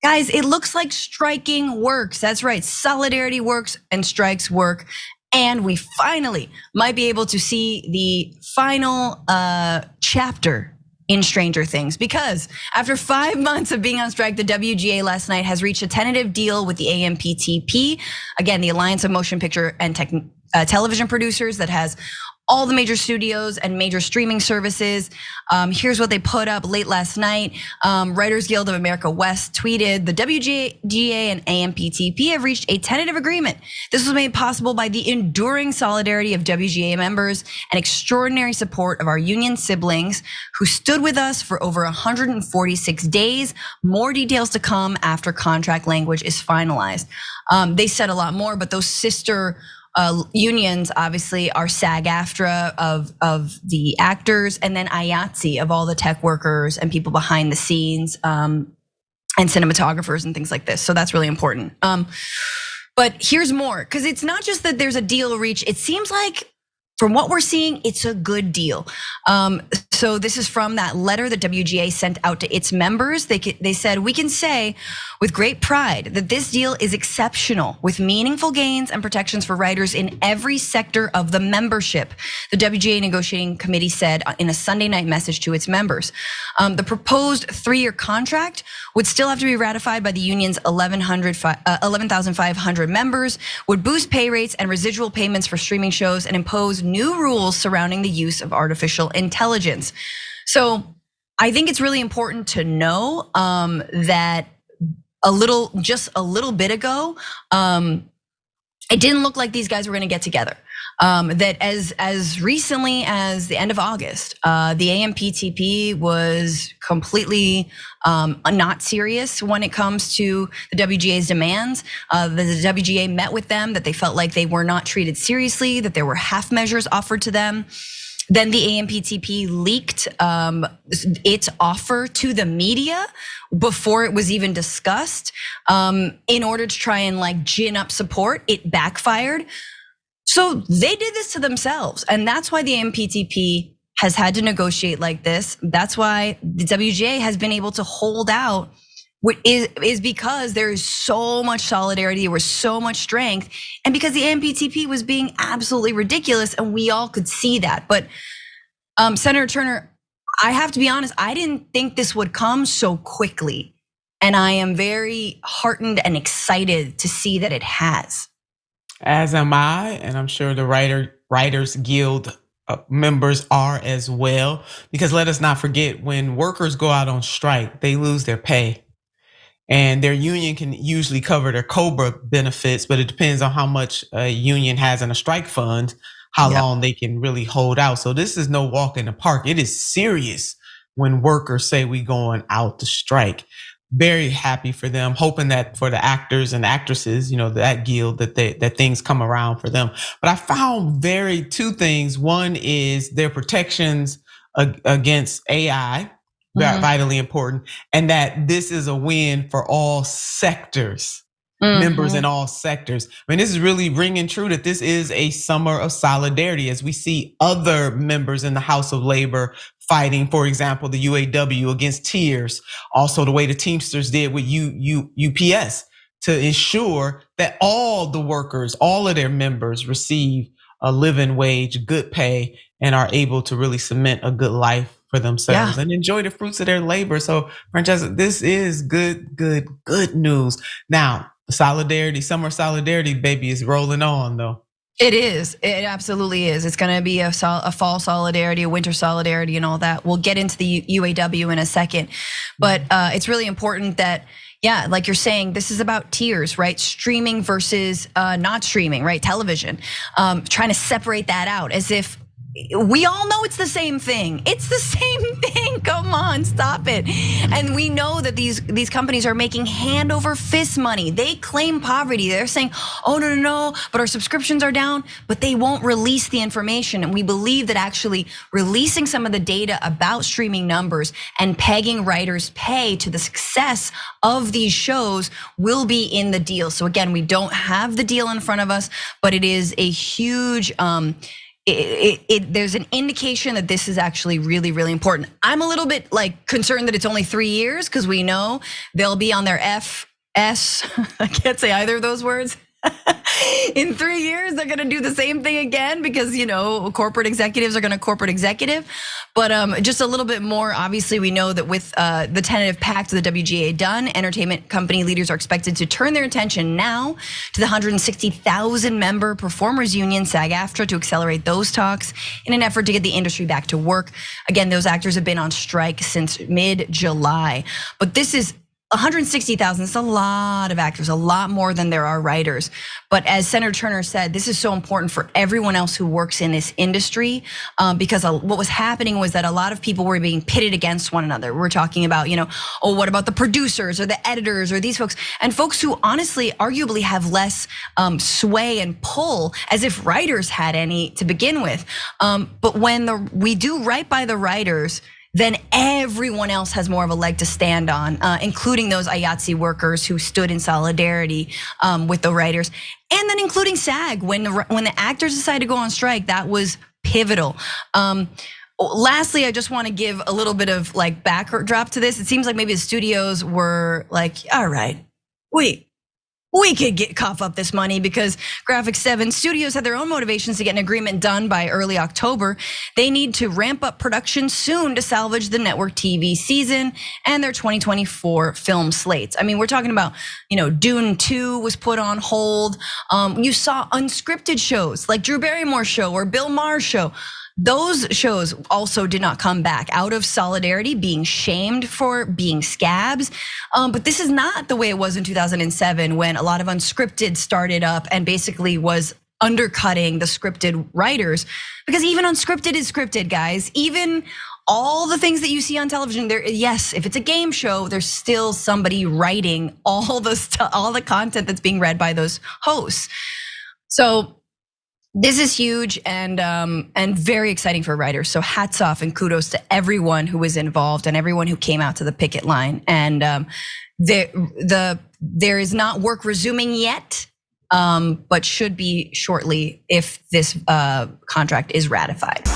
Guys, it looks like striking works. That's right. Solidarity works and strikes work. And we finally might be able to see the final chapter in Stranger Things, because after 5 months of being on strike, the WGA last night has reached a tentative deal with the AMPTP, again, the Alliance of Motion Picture and Television Producers, that has all the major studios and major streaming services. Here's what they put up late last night. Writers Guild of America West tweeted, the WGA and AMPTP have reached a tentative agreement. This was made possible by the enduring solidarity of WGA members and extraordinary support of our union siblings who stood with us for over 146 days. More details to come after contract language is finalized. They said a lot more, but those sister unions obviously are SAG-AFTRA of the actors, and then IATSE of all the tech workers and people behind the scenes, and cinematographers and things like this. So that's really important. But here's more, because it's not just that there's a deal reached. It seems like, from what we're seeing, it's a good deal. So this is from that letter that WGA sent out to its members. They said, we can say with great pride that this deal is exceptional, with meaningful gains and protections for writers in every sector of the membership, the WGA negotiating committee said in a Sunday night message to its members. The proposed 3-year contract would still have to be ratified by the union's 11,500 members, would boost pay rates and residual payments for streaming shows, and impose new rules surrounding the use of artificial intelligence. So I think it's really important to know that just a little bit ago, it didn't look like these guys were gonna get together. That as recently as the end of August, the AMPTP was completely not serious when it comes to the WGA's demands. The WGA met with them, that they felt like they were not treated seriously, that there were half measures offered to them. Then the AMPTP leaked its offer to the media before it was even discussed, in order to try and gin up support. It backfired. So they did this to themselves, and that's why the AMPTP has had to negotiate like this. That's why the WGA has been able to hold out, which is because there is so much solidarity, there was so much strength, and because the AMPTP was being absolutely ridiculous, and we all could see that. But Senator Turner, I have to be honest, I didn't think this would come so quickly, and I am very heartened and excited to see that it has. As am I, and I'm sure the Writers Guild members are as well. Because let us not forget, when workers go out on strike, they lose their pay. And their union can usually cover their COBRA benefits, but it depends on how much a union has in a strike fund, how long they can really hold out. So this is no walk in the park. It is serious when workers say we going out to strike. Very happy for them, hoping that for the actors and actresses, that guild, that things come around for them. But I found two things. One is their protections against AI, vitally important, and that this is a win for all sectors, members in all sectors. I mean, this is really ringing true that this is a summer of solidarity, as we see other members in the House of Labor fighting, for example, the UAW against tiers, also the way the Teamsters did with UPS, to ensure that all the workers, all of their members receive a living wage, good pay, and are able to really cement a good life for themselves and enjoy the fruits of their labor. So Francesca, this is good news. Now, summer solidarity, baby, is rolling on though. It is, it absolutely is. It's gonna be a fall solidarity, a winter solidarity, and all that. We'll get into the UAW in a second, but it's really important that, like you're saying, this is about tiers, right? Streaming versus not streaming, right? Television, trying to separate that out as if we all know it's the same thing. It's the same thing. Come on, stop it. And we know that these companies are making hand over fist money. They claim poverty. They're saying, oh, no, but our subscriptions are down, but they won't release the information. And we believe that actually releasing some of the data about streaming numbers and pegging writers' pay to the success of these shows will be in the deal. So again, we don't have the deal in front of us, but it is a huge there's an indication that this is actually really, really important. I'm a little bit like concerned that it's only 3 years because we know they'll be on their FS. I can't say either of those words. In 3 years, they're gonna do the same thing again because corporate executives are gonna corporate executive. But just a little bit more, obviously, we know that with the tentative pact of the WGA done, entertainment company leaders are expected to turn their attention now to the 160,000 member performers union, SAG-AFTRA, to accelerate those talks in an effort to get the industry back to work. Again, those actors have been on strike since mid-July, but this is 160,000, it's a lot of actors, a lot more than there are writers. But as Senator Turner said, this is so important for everyone else who works in this industry because what was happening was that a lot of people were being pitted against one another. We're talking about, oh, what about the producers or the editors or these folks? And folks who honestly, arguably have less sway and pull, as if writers had any to begin with. But when we do right by the writers, then everyone else has more of a leg to stand on, including those IATSE workers who stood in solidarity with the writers, and then including SAG. When the actors decided to go on strike, that was pivotal. Lastly, I just want to give a little bit of like backdrop to this. It seems like maybe the studios were like, all right, we could cough up this money because Graphic 7 Studios had their own motivations to get an agreement done by early October. They need to ramp up production soon to salvage the network TV season and their 2024 film slates. I mean, we're talking about, Dune 2 was put on hold. You saw unscripted shows like Drew Barrymore's show or Bill Maher's show. Those shows also did not come back out of solidarity, being shamed for being scabs. But this is not the way it was in 2007 when a lot of unscripted started up and basically was undercutting the scripted writers. Because even unscripted is scripted, guys. Even all the things that you see on television, yes, if it's a game show, there's still somebody writing all the content that's being read by those hosts. So this is huge and very exciting for writers. So hats off and kudos to everyone who was involved and everyone who came out to the picket line. And there is not work resuming yet, but should be shortly if this contract is ratified.